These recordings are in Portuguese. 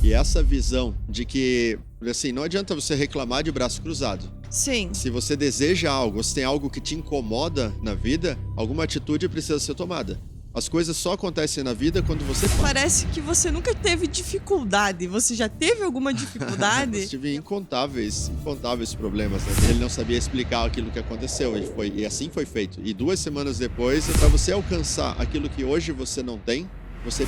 E essa visão de que, assim, não adianta você reclamar de braço cruzado. Sim. Se você deseja algo, se tem algo que te incomoda na vida, alguma atitude precisa ser tomada. As coisas só acontecem na vida quando você faz. Parece que você nunca teve dificuldade. Você já teve alguma Eu dificuldade? tive incontáveis problemas, né? Ele não sabia explicar aquilo que aconteceu e assim foi feito. E 2 semanas depois, para você alcançar aquilo que hoje você não tem, você...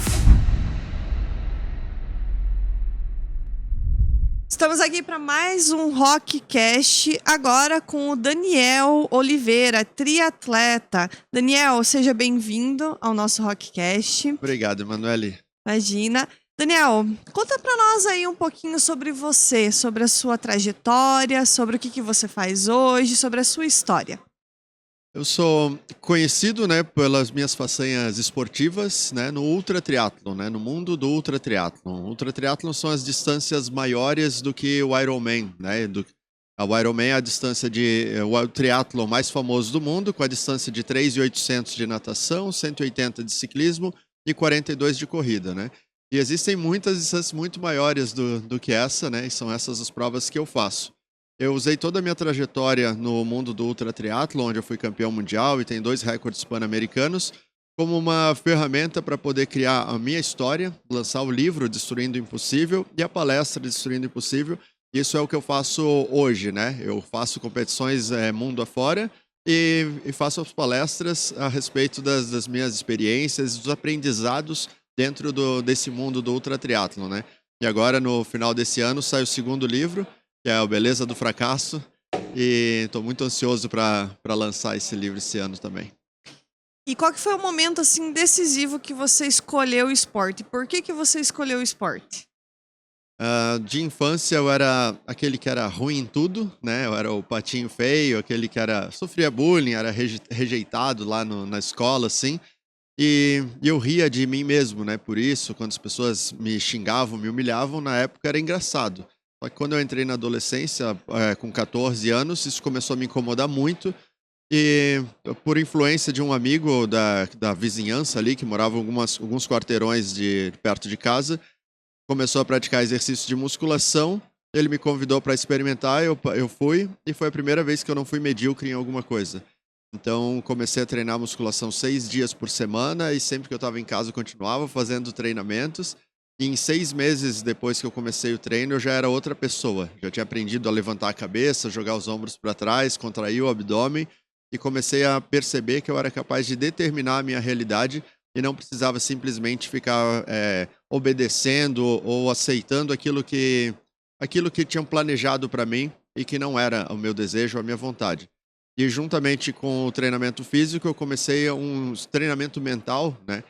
Estamos aqui para mais um Rockcast, agora com o Daniel Oliveira, triatleta. Daniel, seja bem-vindo ao nosso Rockcast. Obrigado, Emanuele. Imagina. Daniel, conta para nós aí um pouquinho sobre você, sobre a sua trajetória, sobre o que você faz hoje, sobre a sua história. Eu sou conhecido, né, pelas minhas façanhas esportivas, né, no ultra triatlon, né, no mundo do ultra triatlon. Ultra triatlon são as distâncias maiores do que o Ironman, né? O Ironman é a distância o triatlon mais famoso do mundo, com a distância de 3.800 de natação, 180 de ciclismo e 42 de corrida, né? E existem muitas distâncias muito maiores do que essa, né? E são essas as provas que eu faço. Eu usei toda a minha trajetória no mundo do ultra triatlon, onde eu fui campeão mundial e tenho 2 recordes pan-americanos, como uma ferramenta para poder criar a minha história, lançar o livro Destruindo o Impossível e a palestra Destruindo o Impossível. Isso é o que eu faço hoje, né? Eu faço competições mundo afora e faço as palestras a respeito das minhas experiências, dos aprendizados dentro desse mundo do ultra triatlon, né? E agora, no final desse ano, sai o 2º livro, que é o Beleza do Fracasso, e estou muito ansioso para lançar esse livro esse ano também. E qual que foi o momento assim decisivo que você escolheu o esporte? Por que você escolheu o esporte? De infância eu era aquele que era ruim em tudo, né? Eu era o patinho feio, aquele que sofria bullying, era rejeitado lá na escola, assim. E eu ria de mim mesmo, né? Por isso, quando as pessoas me xingavam, me humilhavam, na época era engraçado. Só que quando eu entrei na adolescência, com 14 anos, isso começou a me incomodar muito. E por influência de um amigo da vizinhança ali, que morava alguns quarteirões perto de casa, começou a praticar exercício de musculação. Ele me convidou para experimentar, eu fui, e foi a primeira vez que eu não fui medíocre em alguma coisa. Então comecei a treinar musculação 6 dias por semana, e sempre que eu estava em casa eu continuava fazendo treinamentos. E em 6 meses depois que eu comecei o treino, eu já era outra pessoa. Já tinha aprendido a levantar a cabeça, jogar os ombros para trás, contrair o abdômen, e comecei a perceber que eu era capaz de determinar a minha realidade e não precisava simplesmente ficar obedecendo ou aceitando aquilo que tinham planejado para mim e que não era o meu desejo, a minha vontade. E juntamente com o treinamento físico, eu comecei um treinamento mental, né?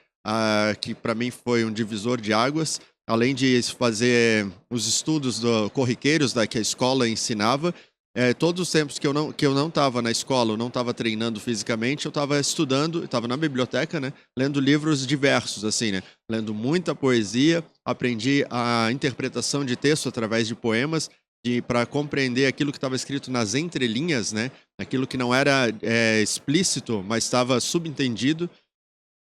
Que para mim foi um divisor de águas. Além de fazer os estudos corriqueiros que a escola ensinava, todos os tempos que eu não estava na escola, eu não estava treinando fisicamente, eu estava estudando, estava na biblioteca, né? Lendo livros diversos, assim, né? Lendo muita poesia, aprendi a interpretação de texto através de poemas, para compreender aquilo que estava escrito nas entrelinhas, né? Aquilo que não era explícito, mas estava subentendido.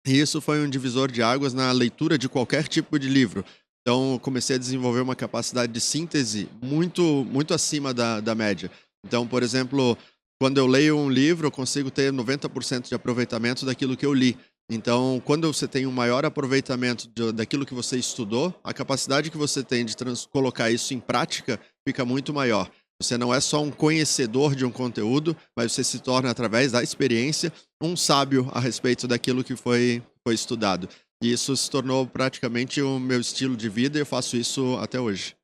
E isso foi um divisor de águas na leitura de qualquer tipo de livro. Então, eu comecei a desenvolver uma capacidade de síntese muito, muito acima da média. Então, por exemplo, quando eu leio um livro, eu consigo ter 90% de aproveitamento daquilo que eu li. Então, quando você tem um maior aproveitamento daquilo que você estudou, a capacidade que você tem de colocar isso em prática fica muito maior. Você não é só um conhecedor de um conteúdo, mas você se torna, através da experiência, um sábio a respeito daquilo que foi estudado. E isso se tornou praticamente o meu estilo de vida, e eu faço isso até hoje.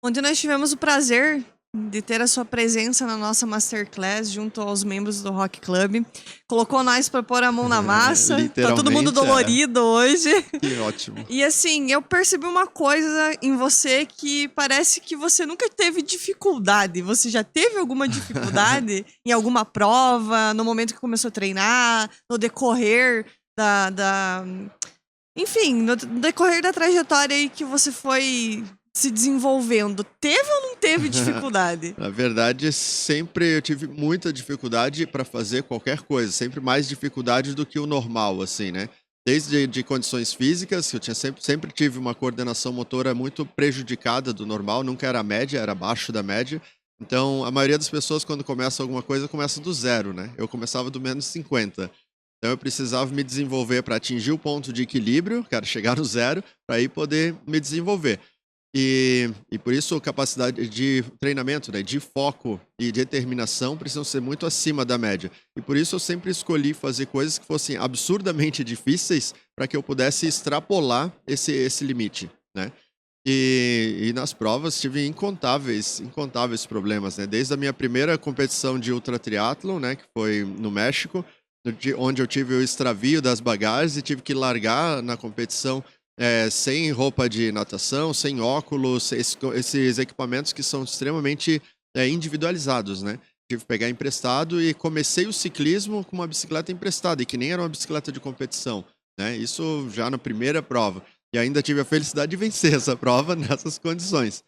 Onde nós tivemos o prazer de ter a sua presença na nossa Masterclass junto aos membros do Rock Club. Colocou nós para pôr a mão na massa. Tá todo mundo dolorido hoje. Que ótimo. E assim, eu percebi uma coisa em você que parece que você nunca teve dificuldade. Você já teve alguma dificuldade em alguma prova, no momento que começou a treinar, no decorrer enfim, no decorrer da trajetória aí que você foi se desenvolvendo, teve ou não teve dificuldade? Na verdade, sempre eu tive muita dificuldade para fazer qualquer coisa, sempre mais dificuldade do que o normal, assim, né? desde de condições físicas, que eu tinha sempre tive uma coordenação motora muito prejudicada do normal, nunca era média, era abaixo da média. Então, a maioria das pessoas, quando começa alguma coisa, começa do zero, né? Eu começava do menos 50. Então, eu precisava me desenvolver para atingir o ponto de equilíbrio, que era chegar no zero, para aí poder me desenvolver. E por isso, a capacidade de treinamento, né, de foco e determinação precisam ser muito acima da média. E por isso, eu sempre escolhi fazer coisas que fossem absurdamente difíceis para que eu pudesse extrapolar esse limite, né? E nas provas tive incontáveis problemas, né? Desde a minha primeira competição de ultra triatlon, né, que foi no México, onde eu tive o extravio das bagagens e tive que largar na competição sem roupa de natação, sem óculos, esses equipamentos que são extremamente individualizados, né? Tive que pegar emprestado e comecei o ciclismo com uma bicicleta emprestada, e que nem era uma bicicleta de competição, né? Isso já na primeira prova. E ainda tive a felicidade de vencer essa prova nessas condições.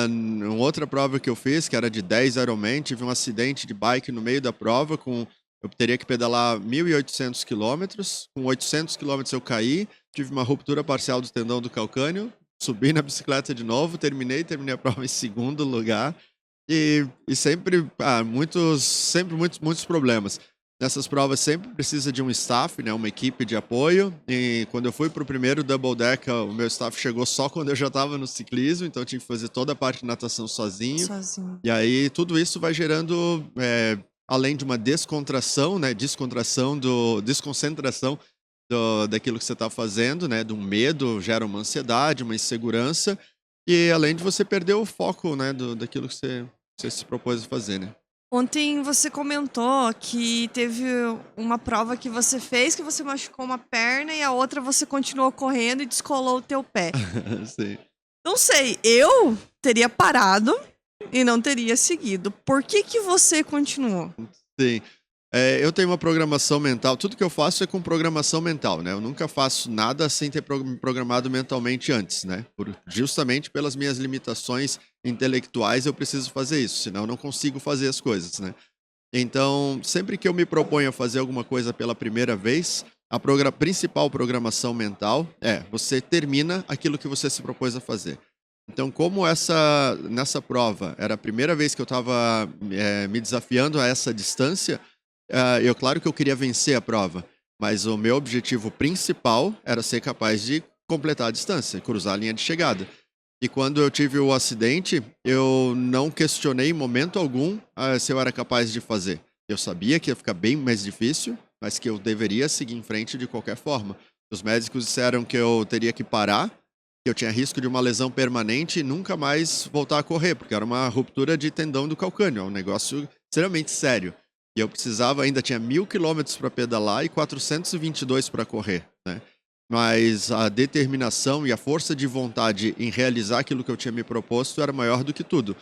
Uma outra prova que eu fiz, que era de 10 Ironman, tive um acidente de bike no meio da prova, eu teria que pedalar 1.800 quilômetros, com 800 quilômetros eu caí, tive uma ruptura parcial do tendão do calcâneo, subi na bicicleta de novo, terminei a prova em segundo lugar, e sempre, muitos problemas. Nessas provas sempre precisa de um staff, né, uma equipe de apoio, e quando eu fui para o primeiro Double Deck, o meu staff chegou só quando eu já estava no ciclismo, então eu tinha que fazer toda a parte de natação sozinho. E aí tudo isso vai gerando, além de uma descontração, né, desconcentração daquilo que você está fazendo, né, de um medo, gera uma ansiedade, uma insegurança, e além de você perder o foco, né, daquilo que você se propôs a fazer, né. Ontem você comentou que teve uma prova que você fez, que você machucou uma perna e a outra você continuou correndo e descolou o teu pé. Sim. Não sei, eu teria parado e não teria seguido. Por que você continuou? Sim. Eu tenho uma programação mental, tudo que eu faço é com programação mental, né? Eu nunca faço nada sem ter me programado mentalmente antes, né? Justamente pelas minhas limitações intelectuais eu preciso fazer isso, senão eu não consigo fazer as coisas, né? Então, sempre que eu me proponho a fazer alguma coisa pela primeira vez, a principal programação mental você termina aquilo que você se propôs a fazer. Então, como nessa prova era a primeira vez que eu estava me desafiando a essa distância, claro que eu queria vencer a prova, mas o meu objetivo principal era ser capaz de completar a distância, cruzar a linha de chegada. E quando eu tive o acidente, eu não questionei em momento algum se eu era capaz de fazer. Eu sabia que ia ficar bem mais difícil, mas que eu deveria seguir em frente de qualquer forma. Os médicos disseram que eu teria que parar, que eu tinha risco de uma lesão permanente e nunca mais voltar a correr, porque era uma ruptura de tendão do calcâneo, é um negócio extremamente sério. E eu ainda tinha 1.000 quilômetros para pedalar e 422 para correr, né? Mas a determinação e a força de vontade em realizar aquilo que eu tinha me proposto era maior do que tudo.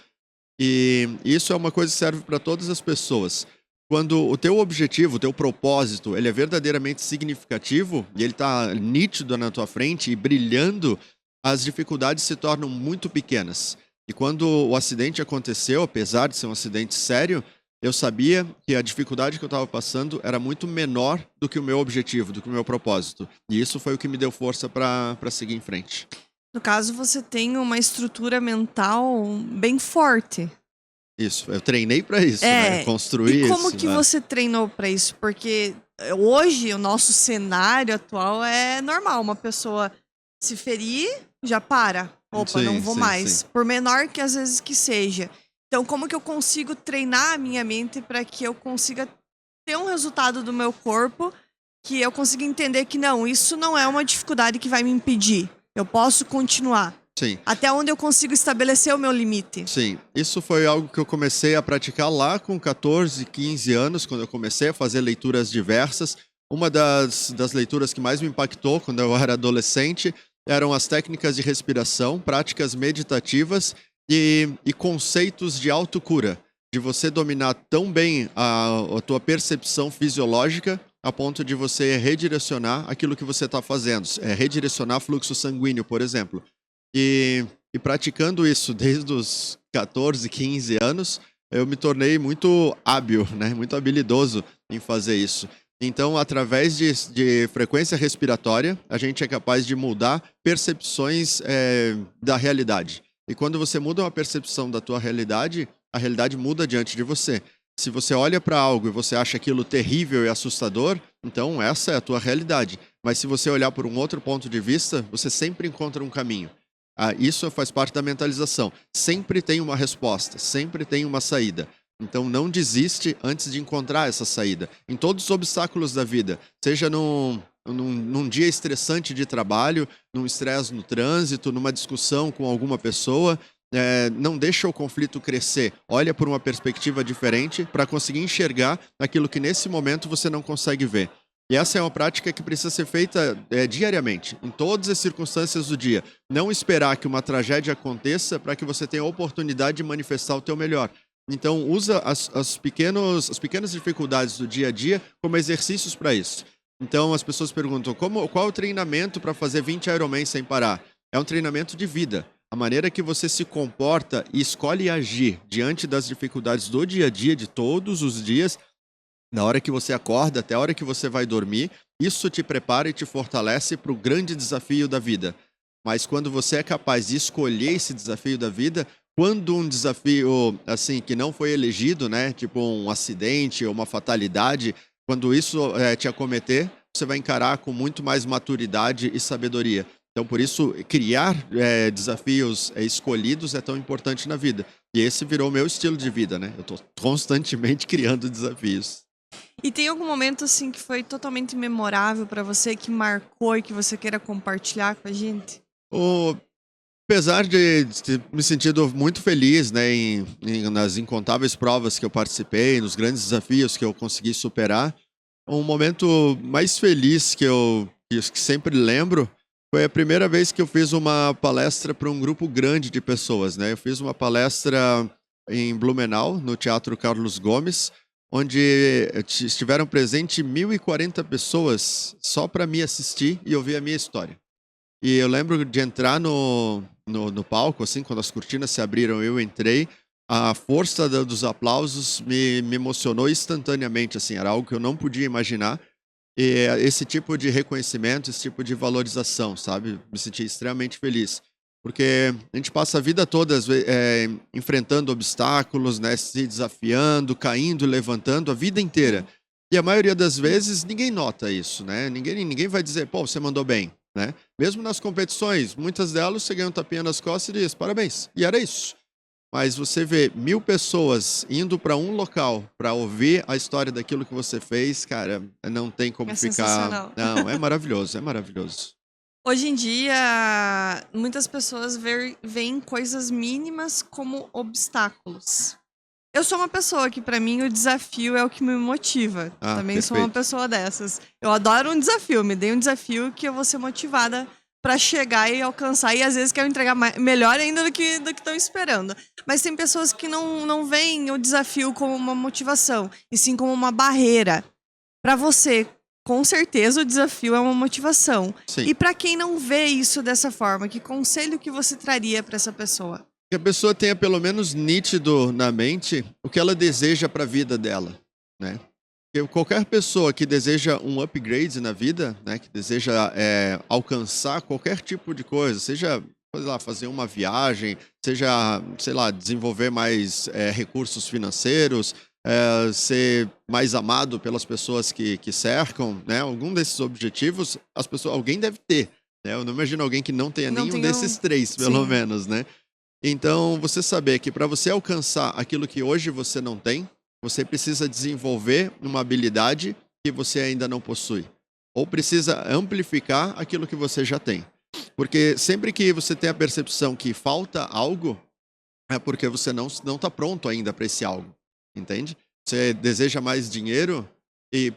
E isso é uma coisa que serve para todas as pessoas. Quando o teu objetivo, o teu propósito, ele é verdadeiramente significativo e ele está nítido na tua frente e brilhando, as dificuldades se tornam muito pequenas. E quando o acidente aconteceu, apesar de ser um acidente sério, eu sabia que a dificuldade que eu estava passando era muito menor do que o meu objetivo, do que o meu propósito. E isso foi o que me deu força para seguir em frente. No caso, você tem uma estrutura mental bem forte. Isso, eu treinei para isso, né? Construí isso. E como que você treinou para isso? Porque hoje o nosso cenário atual é normal. Uma pessoa se ferir, já para. Opa, Sim, não vou sim, mais. sim. Por menor que às vezes que seja. Então, como que eu consigo treinar a minha mente para que eu consiga ter um resultado do meu corpo, que eu consiga entender que não, isso não é uma dificuldade que vai me impedir. Eu posso continuar. Sim. Até onde eu consigo estabelecer o meu limite. Sim, isso foi algo que eu comecei a praticar lá com 14, 15 anos, quando eu comecei a fazer leituras diversas. Uma das leituras que mais me impactou quando eu era adolescente eram as técnicas de respiração, práticas meditativas e conceitos de autocura, de você dominar tão bem a tua percepção fisiológica a ponto de você redirecionar aquilo que você está fazendo, redirecionar fluxo sanguíneo, por exemplo. E praticando isso desde os 14, 15 anos, eu me tornei muito hábil, né? Muito habilidoso em fazer isso. Então, através de frequência respiratória, a gente é capaz de mudar percepções da realidade. E quando você muda uma percepção da tua realidade, a realidade muda diante de você. Se você olha para algo e você acha aquilo terrível e assustador, então essa é a tua realidade. Mas se você olhar por um outro ponto de vista, você sempre encontra um caminho. Isso faz parte da mentalização. Sempre tem uma resposta, sempre tem uma saída. Então não desiste antes de encontrar essa saída. Em todos os obstáculos da vida, seja num dia estressante de trabalho, num estresse no trânsito, numa discussão com alguma pessoa, não deixa o conflito crescer. Olha por uma perspectiva diferente para conseguir enxergar aquilo que nesse momento você não consegue ver. E essa é uma prática que precisa ser feita diariamente, em todas as circunstâncias do dia. Não esperar que uma tragédia aconteça para que você tenha a oportunidade de manifestar o teu melhor. Então, usa as pequenas dificuldades do dia a dia como exercícios para isso. Então, as pessoas perguntam, qual é o treinamento para fazer 20 Ironman sem parar? É um treinamento de vida. A maneira que você se comporta e escolhe agir diante das dificuldades do dia a dia, de todos os dias, na hora que você acorda até a hora que você vai dormir, isso te prepara e te fortalece para o grande desafio da vida. Mas quando você é capaz de escolher esse desafio da vida, quando um desafio assim que não foi elegido, né, tipo um acidente ou uma fatalidade, quando isso te acometer, você vai encarar com muito mais maturidade e sabedoria. Então, por isso, criar desafios escolhidos é tão importante na vida. E esse virou o meu estilo de vida, né? Eu estou constantemente criando desafios. E tem algum momento assim que foi totalmente memorável pra você, que marcou e que você queira compartilhar com a gente? Apesar de ter me sentido muito feliz, né, nas incontáveis provas que eu participei, nos grandes desafios que eu consegui superar, um momento mais feliz que sempre lembro foi a primeira vez que eu fiz uma palestra para um grupo grande de pessoas, né? Eu fiz uma palestra em Blumenau, no Teatro Carlos Gomes, onde estiveram presentes 1.040 pessoas só para me assistir e ouvir a minha história. E eu lembro de entrar no palco, assim, quando as cortinas se abriram, eu entrei, a força dos aplausos me emocionou instantaneamente, assim, era algo que eu não podia imaginar. E esse tipo de reconhecimento, esse tipo de valorização, sabe? Me senti extremamente feliz. Porque a gente passa a vida toda enfrentando obstáculos, né? Se desafiando, caindo, levantando, a vida inteira. E a maioria das vezes ninguém nota isso, né? Ninguém vai dizer, pô, você mandou bem, né? Mesmo nas competições, muitas delas você ganha um tapinha nas costas e diz, parabéns. E era isso. Mas você vê 1.000 pessoas indo para um local para ouvir a história daquilo que você fez, cara, não tem como É ficar. sensacional. Não, é maravilhoso, é maravilhoso. Hoje em dia, muitas pessoas veem coisas mínimas como obstáculos. Eu sou uma pessoa que, pra mim, o desafio é o que me motiva. Ah, Também sou uma perfeito. pessoa dessas. Eu adoro um desafio, me dei um desafio que eu vou ser motivada pra chegar e alcançar. E às vezes quero entregar melhor ainda do que estão esperando. Mas tem pessoas que não veem o desafio como uma motivação, e sim como uma barreira. Pra você, com certeza, o desafio é uma motivação. Sim. E pra quem não vê isso dessa forma, que conselho que você traria pra essa pessoa? Que a pessoa tenha pelo menos nítido na mente o que ela deseja para a vida dela, né? Porque qualquer pessoa que deseja um upgrade na vida, né, que deseja alcançar qualquer tipo de coisa, seja, sei lá, fazer uma viagem, seja, sei lá, desenvolver mais recursos financeiros, ser mais amado pelas pessoas que cercam, né? Algum desses objetivos, alguém deve ter, né? Eu não imagino alguém que não tenha Não nenhum tenha desses três, pelo Sim. menos, né? Então, você saber que para você alcançar aquilo que hoje você não tem, você precisa desenvolver uma habilidade que você ainda não possui. Ou precisa amplificar aquilo que você já tem. Porque sempre que você tem a percepção que falta algo, é porque você não está pronto ainda para esse algo. Entende? Você deseja mais dinheiro, e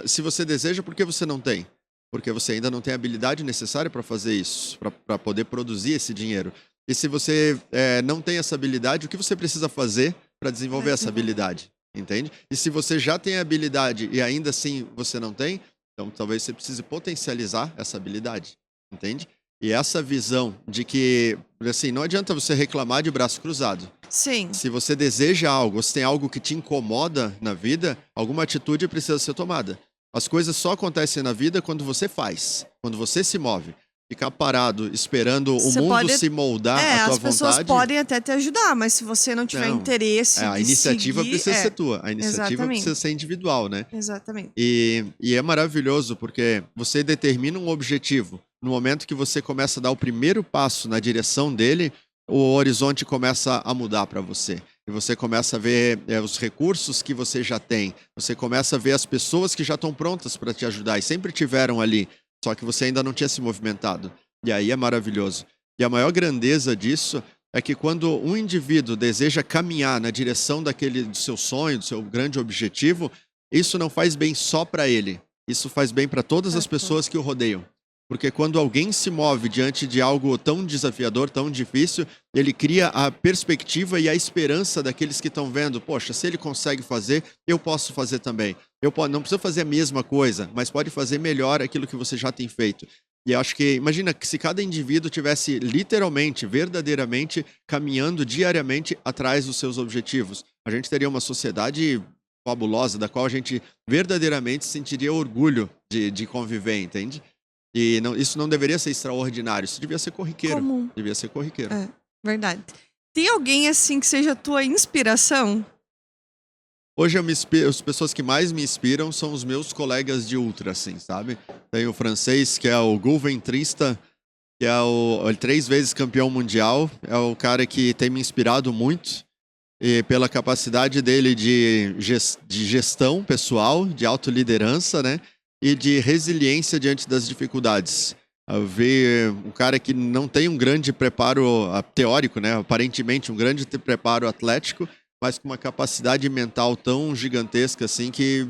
se você deseja, por que você não tem? Porque você ainda não tem a habilidade necessária para fazer isso, para poder produzir esse dinheiro. E se você não tem essa habilidade, o que você precisa fazer para desenvolver essa habilidade? Entende? E se você já tem a habilidade e ainda assim você não tem, então talvez você precise potencializar essa habilidade. Entende? E essa visão de que, assim, não adianta você reclamar de braço cruzado. Sim. Se você deseja algo, se tem algo que te incomoda na vida, alguma atitude precisa ser tomada. As coisas só acontecem na vida quando você faz, quando você se move. Ficar parado esperando o Você mundo pode. se moldar à tua As pessoas vontade, podem até te ajudar, mas se você não tiver não. interesse A de iniciativa seguir. precisa ser tua, a iniciativa precisa Exatamente. ser individual, né? Exatamente. E é maravilhoso porque você determina um objetivo. No momento que você começa a dar o primeiro passo na direção dele, o horizonte começa a mudar para você. E você começa a ver os recursos que você já tem. Você começa a ver as pessoas que já estão prontas para te ajudar e sempre tiveram ali, só que você ainda não tinha se movimentado. E aí é maravilhoso. E a maior grandeza disso é que quando um indivíduo deseja caminhar na direção do seu sonho, do seu grande objetivo, isso não faz bem só para ele. Isso faz bem para todas as pessoas que o rodeiam. Porque quando alguém se move diante de algo tão desafiador, tão difícil, ele cria a perspectiva e a esperança daqueles que estão vendo. Poxa, se ele consegue fazer, eu posso fazer também. Não preciso fazer a mesma coisa, mas pode fazer melhor aquilo que você já tem feito. E eu acho que, imagina que se cada indivíduo tivesse literalmente, verdadeiramente, caminhando diariamente atrás dos seus objetivos, a gente teria uma sociedade fabulosa, da qual a gente verdadeiramente sentiria orgulho de conviver, entende? E isso não deveria ser extraordinário, isso devia ser corriqueiro. Comum. Devia ser corriqueiro. É, verdade. Tem alguém assim que seja a tua inspiração? Hoje as pessoas que mais me inspiram são os meus colegas de ultra, assim, sabe? Tem o francês, que é o Goulven Trista, que é o 3 vezes campeão mundial. É o cara que tem me inspirado muito. E pela capacidade dele de gestão pessoal, de autoliderança, né? E de resiliência diante das dificuldades. Eu vi um cara que não tem um grande preparo teórico, né? Aparentemente um grande preparo atlético, mas com uma capacidade mental tão gigantesca assim que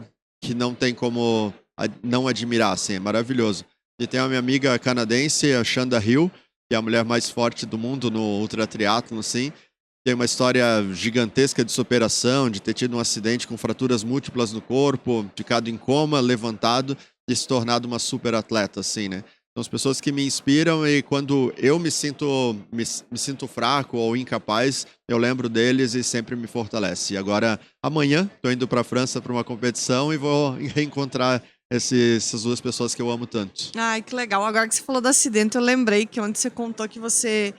não tem como não admirar, assim, é maravilhoso. E tem a minha amiga canadense, a Shanda Hill, que é a mulher mais forte do mundo no ultratriatlon, assim. Tem uma história gigantesca de superação, de ter tido um acidente com fraturas múltiplas no corpo, ficado em coma, levantado e se tornado uma super atleta, assim, né? São as pessoas que me inspiram e quando eu me sinto fraco ou incapaz, eu lembro deles e sempre me fortalece. E agora, amanhã, estou indo para a França para uma competição e vou reencontrar essas duas pessoas que eu amo tanto. Ai, que legal. Agora que você falou do acidente, eu lembrei que onde você contou que você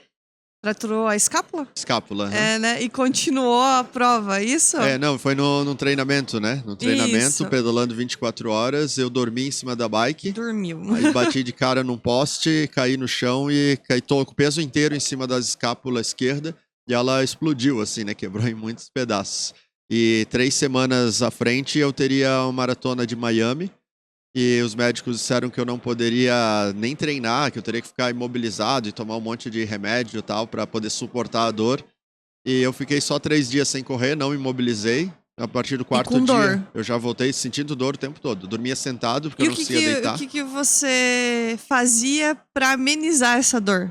fraturou a escápula? Escápula, né? É, né? E continuou a prova, isso? Não, foi no treinamento, né? No treinamento, Isso. pedalando 24 horas, eu dormi em cima da bike. Dormiu. Aí bati de cara num poste, caí no chão e tô com o peso inteiro em cima da escápula esquerda e ela explodiu, assim, né? Quebrou em muitos pedaços. E 3 semanas à frente eu teria uma maratona de Miami e os médicos disseram que eu não poderia nem treinar, que eu teria que ficar imobilizado e tomar um monte de remédio e tal para poder suportar a dor. E eu fiquei só 3 dias sem correr, não me imobilizei. A partir do 4º dia, dor? eu já voltei sentindo dor o tempo todo. Dormia sentado, porque E eu não conseguia deitar. o que você fazia pra amenizar essa dor?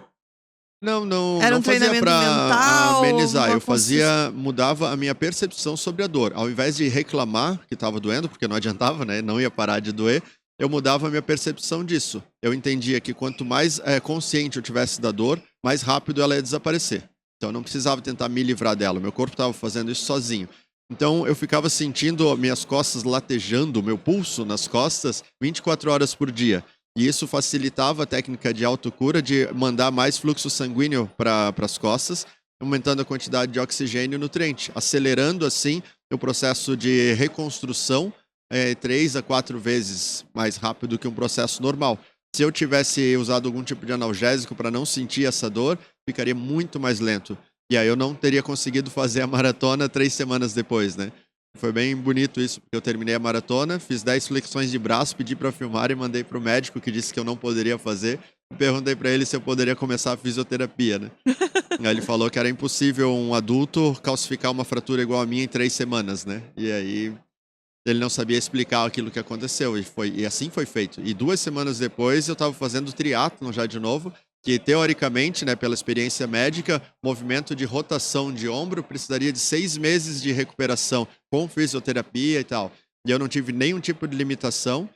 Não Era um fazia treinamento pra mental? amenizar. Eu Alguma mudava a minha percepção sobre a dor. Ao invés de reclamar que estava doendo, porque não adiantava, né? Não ia parar de doer. Eu mudava a minha percepção disso. Eu entendia que quanto mais consciente eu tivesse da dor, mais rápido ela ia desaparecer. Então eu não precisava tentar me livrar dela. Meu corpo estava fazendo isso sozinho. Então eu ficava sentindo minhas costas latejando, meu pulso nas costas, 24 horas por dia. E isso facilitava a técnica de autocura de mandar mais fluxo sanguíneo para as costas, aumentando a quantidade de oxigênio e nutriente, acelerando assim o processo de reconstrução 3 a 4 vezes mais rápido que um processo normal. Se eu tivesse usado algum tipo de analgésico para não sentir essa dor, ficaria muito mais lento. E aí eu não teria conseguido fazer a maratona 3 semanas depois, né? Foi bem bonito isso, porque eu terminei a maratona, fiz 10 flexões de braço, pedi para filmar e mandei pro médico que disse que eu não poderia fazer. E perguntei para ele se eu poderia começar a fisioterapia, né? Aí ele falou que era impossível um adulto calcificar uma fratura igual a minha em 3 semanas, né? E aí ele não sabia explicar aquilo que aconteceu e assim foi feito. E 2 semanas depois eu estava fazendo triatlon já de novo, que teoricamente, né, pela experiência médica, movimento de rotação de ombro precisaria de 6 meses de recuperação com fisioterapia e tal. E eu não tive nenhum tipo de limitação.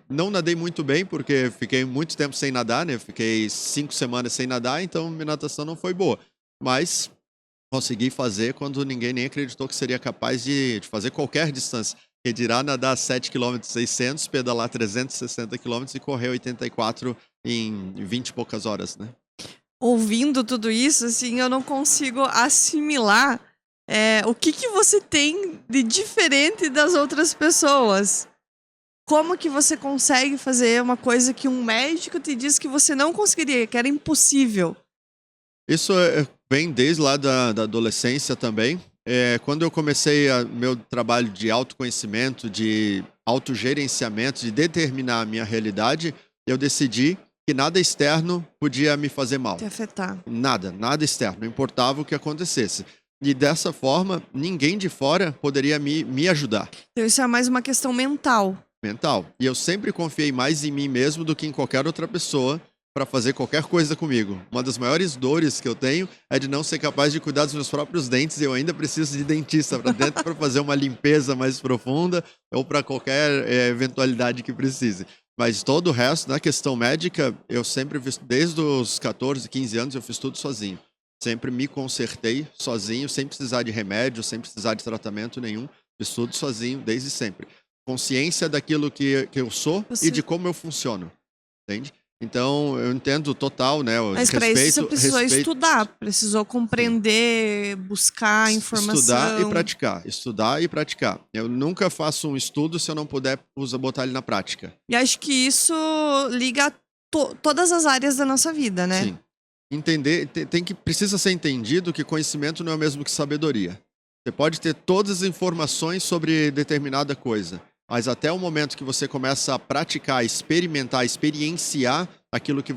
Não nadei muito bem, porque fiquei muito tempo sem nadar, né? Fiquei 5 semanas sem nadar, então minha natação não foi boa. Mas consegui fazer quando ninguém nem acreditou que seria capaz de fazer qualquer distância. Que dirá nadar 7 km 600, pedalar 360 km e correr 84 em 20 e poucas horas, né? Ouvindo tudo isso, assim, eu não consigo assimilar o que que você tem de diferente das outras pessoas. Como que você consegue fazer uma coisa que um médico te disse que você não conseguiria, que era impossível? Isso vem desde lá da adolescência também. Quando eu comecei meu trabalho de autoconhecimento, de autogerenciamento, de determinar a minha realidade, eu decidi que nada externo podia me fazer mal. Te afetar. Nada externo, não importava o que acontecesse. E dessa forma, ninguém de fora poderia me ajudar. Então isso é mais uma questão mental. Mental. E eu sempre confiei mais em mim mesmo do que em qualquer outra pessoa para fazer qualquer coisa comigo. Uma das maiores dores que eu tenho é de não ser capaz de cuidar dos meus próprios dentes e eu ainda preciso de dentista para dentro para fazer uma limpeza mais profunda ou para qualquer eventualidade que precise. Mas todo o resto, na questão médica, eu sempre fiz, desde os 14, 15 anos, eu fiz tudo sozinho. Sempre me consertei sozinho, sem precisar de remédio, sem precisar de tratamento nenhum. Fiz tudo sozinho, desde sempre. Consciência daquilo que eu sou e de como eu funciono, entende? Então, eu entendo total, né? Mas para isso você precisou estudar, precisou compreender, buscar informação. Estudar e praticar. Eu nunca faço um estudo se eu não puder botar ele na prática. E acho que isso liga a todas as áreas da nossa vida, né? Sim. Entender, precisa ser entendido que conhecimento não é o mesmo que sabedoria. Você pode ter todas as informações sobre determinada coisa, mas até o momento que você começa a praticar, experimentar, experienciar aquilo que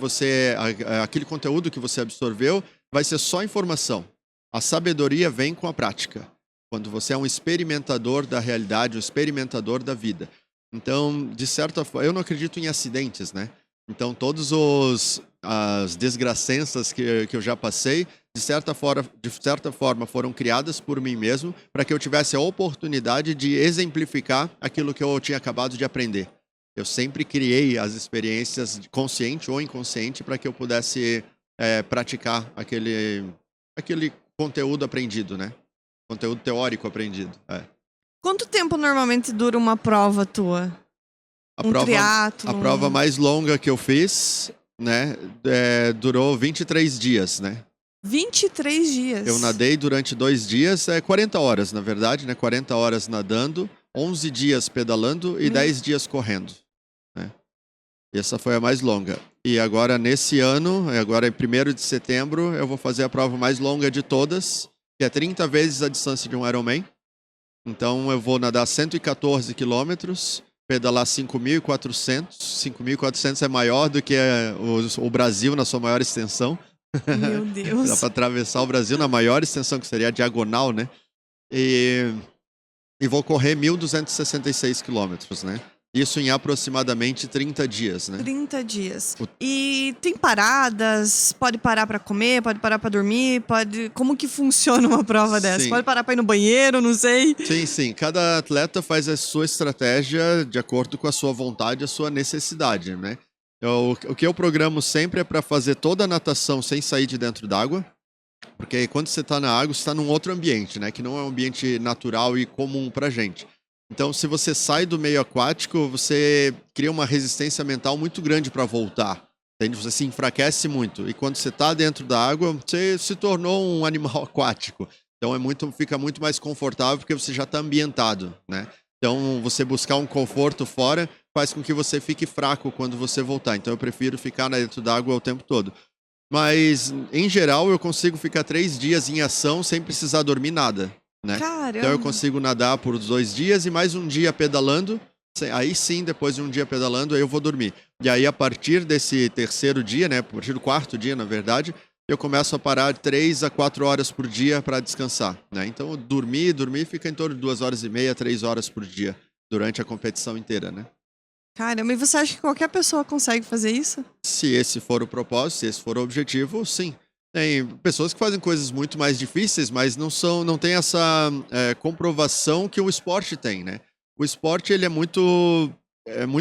aquele conteúdo que você absorveu, vai ser só informação. A sabedoria vem com a prática. Quando você é um experimentador da realidade, um experimentador da vida. Então, de certa forma, eu não acredito em acidentes, né? Então, todas as desgraçanças que eu já passei, de certa forma, foram criadas por mim mesmo para que eu tivesse a oportunidade de exemplificar aquilo que eu tinha acabado de aprender. Eu sempre criei as experiências, consciente ou inconsciente, para que eu pudesse praticar aquele conteúdo aprendido, né? Conteúdo teórico aprendido. Quanto tempo normalmente dura uma prova tua? A prova mais longa que eu fiz, né, durou 23 dias, né? 23 dias? Eu nadei durante 2 dias, 40 horas, na verdade, né? 40 horas nadando, 11 dias pedalando e 10 dias correndo, né? Essa foi a mais longa. E agora, nesse ano, agora em 1º de setembro, eu vou fazer a prova mais longa de todas, que é 30 vezes a distância de um Ironman. Então, eu vou nadar 114 quilômetros, pedalar 5.400. 5.400 é maior do que o Brasil na sua maior extensão. Meu Deus. Dá para atravessar o Brasil na maior extensão, que seria a diagonal, né? E vou correr 1.266 quilômetros, né? Isso em aproximadamente 30 dias, né? 30 dias. E tem paradas? Pode parar para comer? Pode parar para dormir? Como que funciona uma prova dessa? Sim. Pode parar para ir no banheiro? Não sei. Sim. Cada atleta faz a sua estratégia de acordo com a sua vontade, a sua necessidade, né? O que eu programo sempre é para fazer toda a natação sem sair de dentro d'água, porque quando você está na água, você está num outro ambiente, né? Que não é um ambiente natural e comum pra gente. Então, se você sai do meio aquático, você cria uma resistência mental muito grande para voltar. Entende? Você se enfraquece muito. E quando você está dentro da água, você se tornou um animal aquático. Então, fica muito mais confortável porque você já está ambientado, né? Então, você buscar um conforto fora faz com que você fique fraco quando você voltar. Então, eu prefiro ficar dentro da água o tempo todo. Mas, em geral, eu consigo ficar 3 dias em ação sem precisar dormir nada, né? Caramba. Então eu consigo nadar por 2 dias e mais um dia pedalando. Aí sim, depois de um dia pedalando, aí eu vou dormir. E aí, a partir desse 3º dia, né? A partir do 4º dia, na verdade, eu começo a parar 3 a 4 horas por dia para descansar, né? Então, dormir fica em torno de 2 horas e meia, 3 horas por dia, durante a competição inteira, né? Caramba, e você acha que qualquer pessoa consegue fazer isso? Se esse for o propósito, se esse for o objetivo, sim. Tem pessoas que fazem coisas muito mais difíceis, mas não tem essa comprovação que o esporte tem, né? O esporte, ele é muito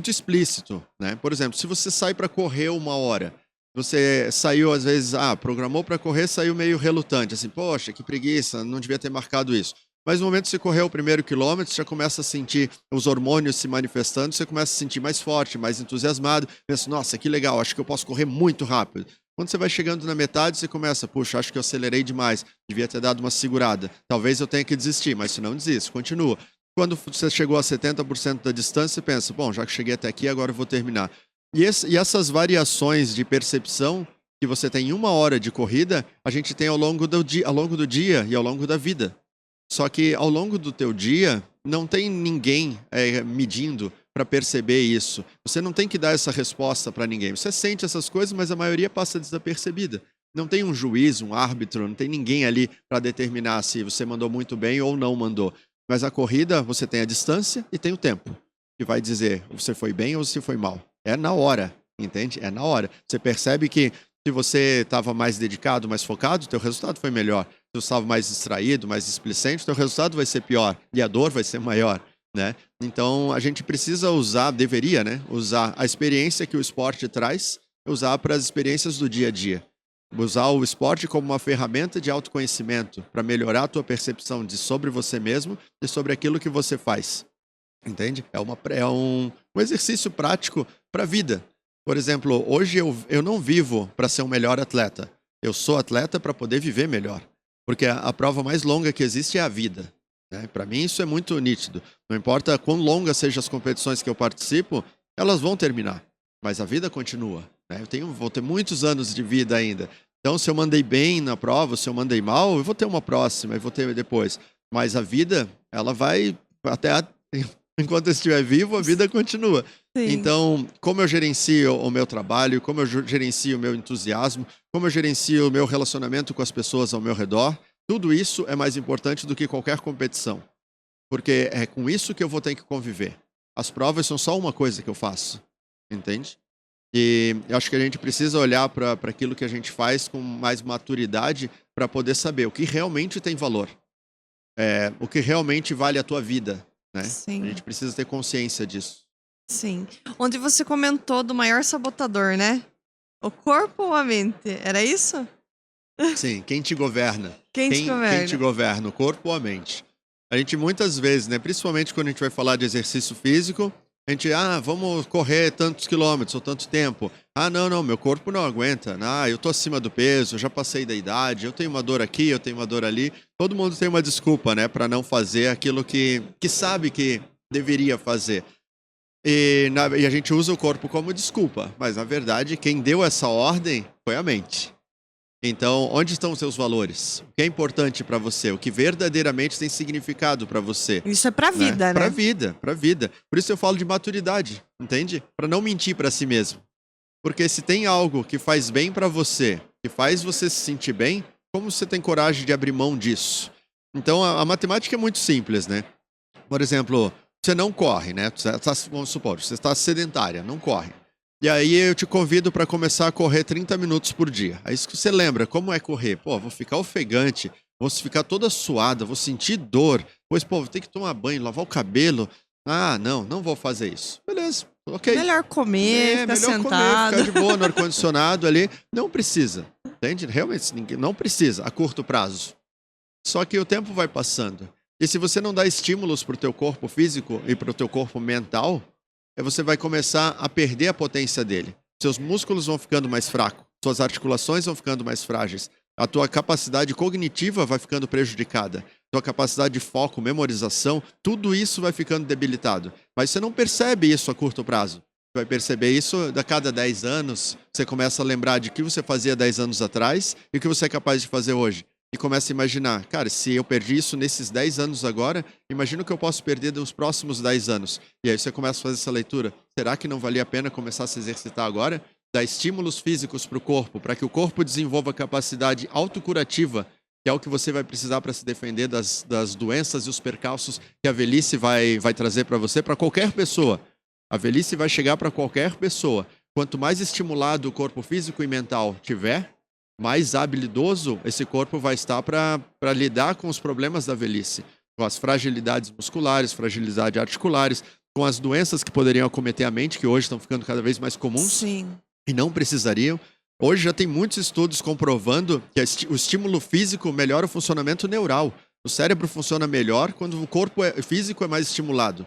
explícito, né? Por exemplo, se você sai para correr 1 hora, você saiu, às vezes, programou para correr, saiu meio relutante, assim, poxa, que preguiça, não devia ter marcado isso. Mas no momento que você correu o primeiro quilômetro, você já começa a sentir os hormônios se manifestando, você começa a se sentir mais forte, mais entusiasmado, pensa, nossa, que legal, acho que eu posso correr muito rápido. Quando você vai chegando na metade, você começa, puxa, acho que eu acelerei demais, devia ter dado uma segurada, talvez eu tenha que desistir, mas se não desiste, continua. Quando você chegou a 70% da distância, você pensa, bom, já que cheguei até aqui, agora eu vou terminar. E essas variações de percepção que você tem em 1 hora de corrida, a gente tem ao longo do dia e ao longo da vida. Só que ao longo do teu dia, não tem ninguém medindo para perceber isso. Você não tem que dar essa resposta para ninguém. Você sente essas coisas, mas a maioria passa desapercebida. Não tem um juiz, um árbitro, não tem ninguém ali para determinar se você mandou muito bem ou não mandou. Mas a corrida, você tem a distância e tem o tempo, que vai dizer se você foi bem ou se foi mal. É na hora, entende? É na hora. Você percebe que se você estava mais dedicado, mais focado, teu resultado foi melhor. Se você estava mais distraído, mais displicente, teu resultado vai ser pior e a dor vai ser maior, né? Então, a gente precisa deveria, né? Usar a experiência que o esporte traz, usar para as experiências do dia a dia. Usar o esporte como uma ferramenta de autoconhecimento para melhorar a tua percepção sobre você mesmo e sobre aquilo que você faz. Entende? É um exercício prático para a vida. Por exemplo, hoje eu não vivo para ser um melhor atleta. Eu sou atleta para poder viver melhor. Porque a prova mais longa que existe é a vida. Né? Para mim isso é muito nítido. Não importa quão longas sejam as competições que eu participo, elas vão terminar. Mas a vida continua. Né? Vou ter muitos anos de vida ainda. Então, se eu mandei bem na prova, se eu mandei mal, eu vou ter uma próxima, eu vou ter depois. Mas a vida, ela vai enquanto eu estiver vivo, a vida continua. Sim. Então, como eu gerencio o meu trabalho, como eu gerencio o meu entusiasmo, como eu gerencio o meu relacionamento com as pessoas ao meu redor, tudo isso é mais importante do que qualquer competição. Porque é com isso que eu vou ter que conviver. As provas são só uma coisa que eu faço, entende? E eu acho que a gente precisa olhar para aquilo que a gente faz com mais maturidade para poder saber o que realmente tem valor. O que realmente vale a tua vida, né? Sim. A gente precisa ter consciência disso. Sim. Onde você comentou do maior sabotador, né? O corpo ou a mente? Era isso? Sim, quem te governa? Quem te governa? Quem te governa, o corpo ou a mente? A gente muitas vezes, né, principalmente quando a gente vai falar de exercício físico, a gente, vamos correr tantos quilômetros ou tanto tempo. Não, meu corpo não aguenta. Eu tô acima do peso, eu já passei da idade, eu tenho uma dor aqui, eu tenho uma dor ali. Todo mundo tem uma desculpa, né, para não fazer aquilo que sabe que deveria fazer. E a gente usa o corpo como desculpa, mas na verdade quem deu essa ordem foi a mente. Então, onde estão os seus valores? O que é importante para você? O que verdadeiramente tem significado para você? Isso é pra vida, né? Pra vida. Por isso eu falo de maturidade, entende? Para não mentir para si mesmo. Porque se tem algo que faz bem para você, que faz você se sentir bem, como você tem coragem de abrir mão disso? Então, a matemática é muito simples, né? Por exemplo, você não corre, né? Vamos supor, você está sedentária, não corre. E aí eu te convido para começar a correr 30 minutos por dia. Aí você lembra como é correr. Vou ficar ofegante, vou ficar toda suada, vou sentir dor. Pois, vou ter que tomar banho, lavar o cabelo. Não vou fazer isso. Beleza, ok. Melhor comer, ficar melhor sentado. Comer, ficar de boa no ar-condicionado ali. Não precisa, entende? Realmente, não precisa a curto prazo. Só que o tempo vai passando. E se você não dá estímulos para o teu corpo físico e para o teu corpo mental, você vai começar a perder a potência dele. Seus músculos vão ficando mais fracos, suas articulações vão ficando mais frágeis, a tua capacidade cognitiva vai ficando prejudicada, tua capacidade de foco, memorização, tudo isso vai ficando debilitado. Mas você não percebe isso a curto prazo. Você vai perceber isso a cada 10 anos, você começa a lembrar de o que você fazia 10 anos atrás e o que você é capaz de fazer hoje. E começa a imaginar, cara, se eu perdi isso nesses 10 anos agora, imagina o que eu posso perder nos próximos 10 anos. E aí você começa a fazer essa leitura. Será que não valia a pena começar a se exercitar agora? Dar estímulos físicos para o corpo, para que o corpo desenvolva capacidade autocurativa, que é o que você vai precisar para se defender das doenças e os percalços que a velhice vai trazer para você, para qualquer pessoa. A velhice vai chegar para qualquer pessoa. Quanto mais estimulado o corpo físico e mental tiver, mais habilidoso esse corpo vai estar para lidar com os problemas da velhice, com as fragilidades musculares, fragilidades articulares, com as doenças que poderiam acometer a mente, que hoje estão ficando cada vez mais comuns. Sim. E não precisariam. Hoje já tem muitos estudos comprovando que o estímulo físico melhora o funcionamento neural. O cérebro funciona melhor quando o corpo físico é mais estimulado.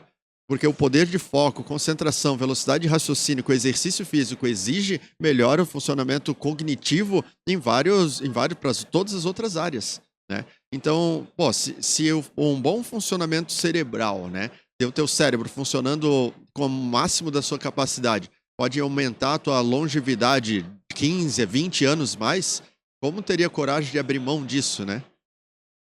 Porque o poder de foco, concentração, velocidade de raciocínio que o exercício físico exige, melhora o funcionamento cognitivo para todas as outras áreas, né? Então, pô, um bom funcionamento cerebral, né? Ter o teu cérebro funcionando com o máximo da sua capacidade, pode aumentar a tua longevidade 15 a 20 anos mais, como teria coragem de abrir mão disso, né?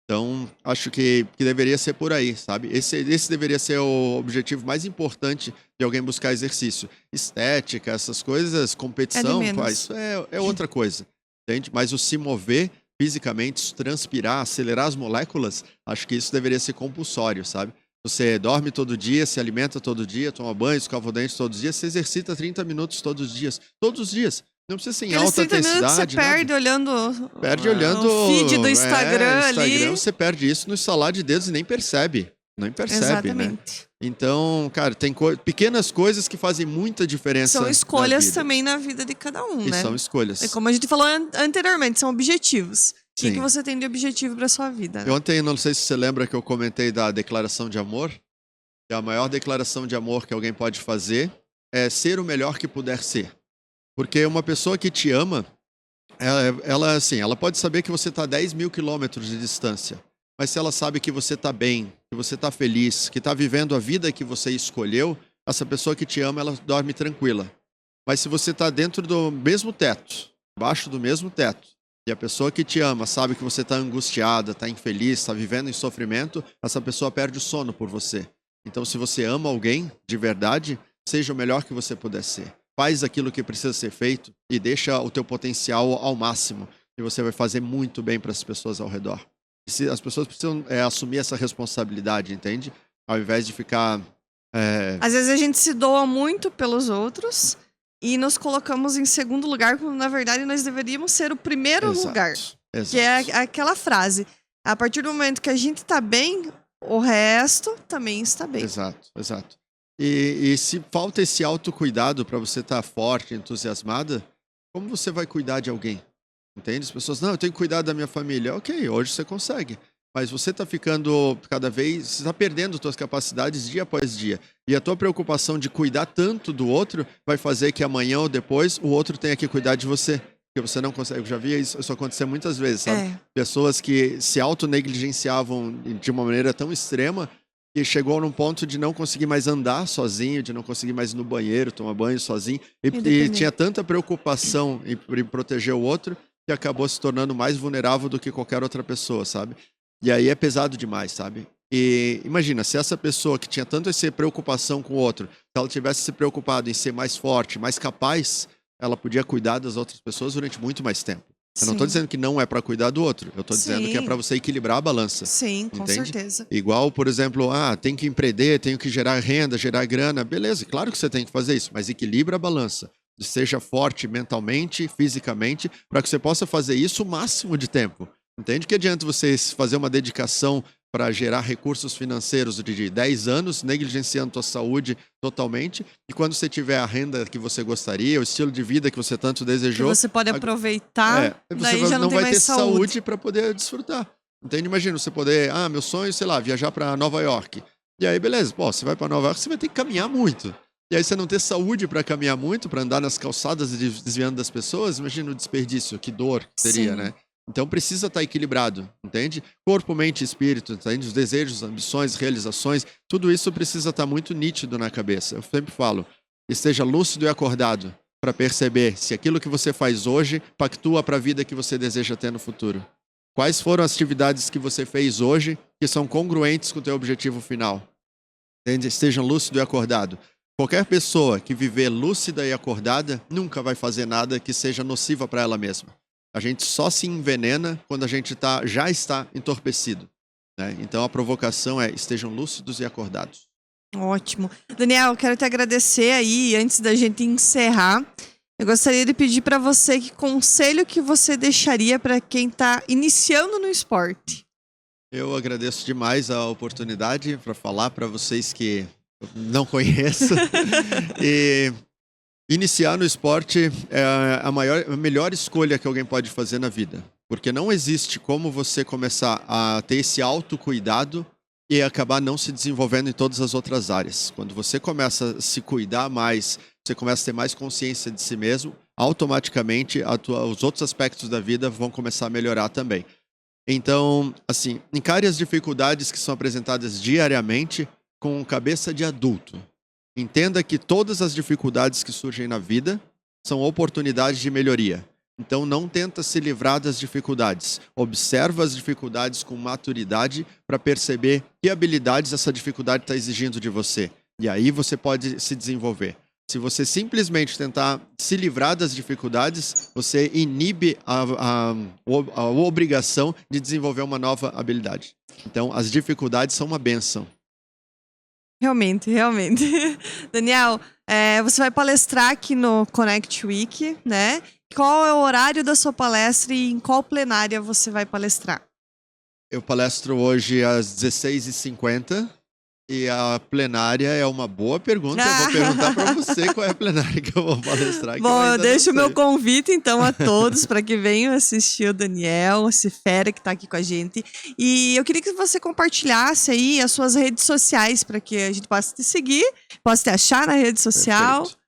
Então, acho que deveria ser por aí, sabe? Esse deveria ser o objetivo mais importante de alguém buscar exercício. Estética, essas coisas, É de competição, menos. isso é outra coisa, entende? Mas o se mover fisicamente, transpirar, acelerar as moléculas, acho que isso deveria ser compulsório, sabe? Você dorme todo dia, se alimenta todo dia, toma banho, escova o dente todos os dias, se exercita 30 minutos todos os dias. Todos os dias. Não precisa ser em Aqueles alta 30 minutos que você intensidade, nada. perde Perde olhando o feed do Instagram Instagram, ali. você perde isso no estalar de dedos e nem percebe. Nem percebe, né? Exatamente. Então, cara, tem pequenas coisas que fazem muita diferença São na escolhas vida. também na vida de cada um, E né? são escolhas. É como a gente falou anteriormente, são objetivos. O que Sim. você tem de objetivo pra sua vida, né? Ontem, não sei se você lembra que eu comentei da declaração de amor. Que a maior declaração de amor que alguém pode fazer é ser o melhor que puder ser. Porque uma pessoa que te ama, ela pode saber que você está a 10 mil quilômetros de distância. Mas se ela sabe que você está bem, que você está feliz, que está vivendo a vida que você escolheu, essa pessoa que te ama, ela dorme tranquila. Mas se você está dentro do mesmo teto, embaixo do mesmo teto, e a pessoa que te ama sabe que você está angustiada, está infeliz, está vivendo em sofrimento, essa pessoa perde o sono por você. Então, se você ama alguém de verdade, seja o melhor que você puder ser. Faz aquilo que precisa ser feito e deixa o teu potencial ao máximo. E você vai fazer muito bem para as pessoas ao redor. As pessoas precisam assumir essa responsabilidade, entende? Ao invés de ficar... Às vezes a gente se doa muito pelos outros e nos colocamos em segundo lugar, quando na verdade nós deveríamos ser o primeiro lugar. Exato. Que é aquela frase. A partir do momento que a gente tá bem, o resto também está bem. Exato. E se falta esse autocuidado para você estar forte, entusiasmada, como você vai cuidar de alguém? Entende? As pessoas, não, eu tenho que cuidar da minha família. Ok, hoje você consegue. Mas você está ficando você está perdendo suas capacidades dia após dia. E a tua preocupação de cuidar tanto do outro vai fazer que amanhã ou depois o outro tenha que cuidar de você. Porque você não consegue. Eu já vi isso acontecer muitas vezes, sabe? Pessoas que se auto-negligenciavam de uma maneira tão extrema que chegou num ponto de não conseguir mais andar sozinho, de não conseguir mais ir no banheiro, tomar banho sozinho. E tinha tanta preocupação em proteger o outro que acabou se tornando mais vulnerável do que qualquer outra pessoa, sabe? E aí é pesado demais, sabe? E imagina, se essa pessoa que tinha tanto essa preocupação com o outro, se ela tivesse se preocupado em ser mais forte, mais capaz, ela podia cuidar das outras pessoas durante muito mais tempo. Eu não estou dizendo que não é para cuidar do outro. Eu estou dizendo que é para você equilibrar a balança. Sim, com entende? certeza. Igual, por exemplo, tem que empreender, tenho que gerar renda, gerar grana. Beleza, claro que você tem que fazer isso, mas equilibra a balança. Seja forte mentalmente, fisicamente, para que você possa fazer isso o máximo de tempo. Entende? Que adianta você fazer uma dedicação para gerar recursos financeiros de 10 anos, negligenciando a tua saúde totalmente, e quando você tiver a renda que você gostaria, o estilo de vida que você tanto desejou... Que você pode aproveitar, daí você já não tem vai mais ter saúde para poder desfrutar. Entende? Imagina, você poder... meu sonho, sei lá, viajar para Nova York. E aí, beleza, você vai para Nova York, você vai ter que caminhar muito. E aí você não ter saúde para caminhar muito, para andar nas calçadas e desviando das pessoas, imagina o desperdício, que dor que seria, né? Então precisa estar equilibrado, entende? Corpo, mente e espírito, entende? Os desejos, ambições, realizações, tudo isso precisa estar muito nítido na cabeça. Eu sempre falo, esteja lúcido e acordado para perceber se aquilo que você faz hoje pactua para a vida que você deseja ter no futuro. Quais foram as atividades que você fez hoje que são congruentes com o teu objetivo final? Entende? Esteja lúcido e acordado. Qualquer pessoa que viver lúcida e acordada nunca vai fazer nada que seja nociva para ela mesma. A gente só se envenena quando a gente já está entorpecido, né? Então a provocação é: estejam lúcidos e acordados. Ótimo. Daniel, eu quero te agradecer aí, antes da gente encerrar. Eu gostaria de pedir para você que conselho que você deixaria para quem está iniciando no esporte. Eu agradeço demais a oportunidade para falar para vocês que eu não conheço. E iniciar no esporte é a melhor escolha que alguém pode fazer na vida. Porque não existe como você começar a ter esse autocuidado e acabar não se desenvolvendo em todas as outras áreas. Quando você começa a se cuidar mais, você começa a ter mais consciência de si mesmo, automaticamente os outros aspectos da vida vão começar a melhorar também. Então, assim, encare as dificuldades que são apresentadas diariamente com cabeça de adulto. Entenda que todas as dificuldades que surgem na vida são oportunidades de melhoria. Então, não tenta se livrar das dificuldades. Observa as dificuldades com maturidade para perceber que habilidades essa dificuldade está exigindo de você. E aí você pode se desenvolver. Se você simplesmente tentar se livrar das dificuldades, você inibe a obrigação de desenvolver uma nova habilidade. Então, as dificuldades são uma bênção. Realmente, realmente. Daniel, você vai palestrar aqui no Connect Week, né? Qual é o horário da sua palestra e em qual plenária você vai palestrar? Eu palestro hoje às 16h50 e a plenária é uma boa pergunta. Eu vou perguntar para você qual é a plenária que eu vou palestrar. Bom, eu deixo o meu convite, então, a todos para que venham assistir o Daniel, esse fera que está aqui com a gente. E eu queria que você compartilhasse aí as suas redes sociais para que a gente possa te seguir, possa te achar na rede social. Perfeito.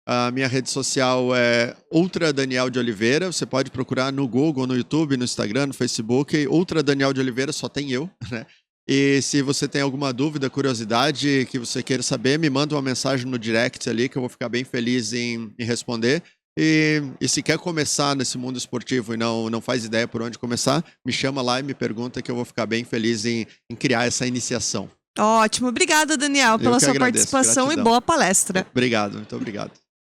A minha rede social é Ultra Daniel de Oliveira. Você pode procurar no Google, no YouTube, no Instagram, no Facebook. Ultra Daniel de Oliveira, só tem eu, né? E se você tem alguma dúvida, curiosidade, que você queira saber, me manda uma mensagem no direct ali, que eu vou ficar bem feliz em responder. E se quer começar nesse mundo esportivo e não faz ideia por onde começar, me chama lá e me pergunta, que eu vou ficar bem feliz em criar essa iniciação. Ótimo. Obrigada, Daniel, pela sua participação. Gratidão. E boa palestra. Obrigado, muito obrigado.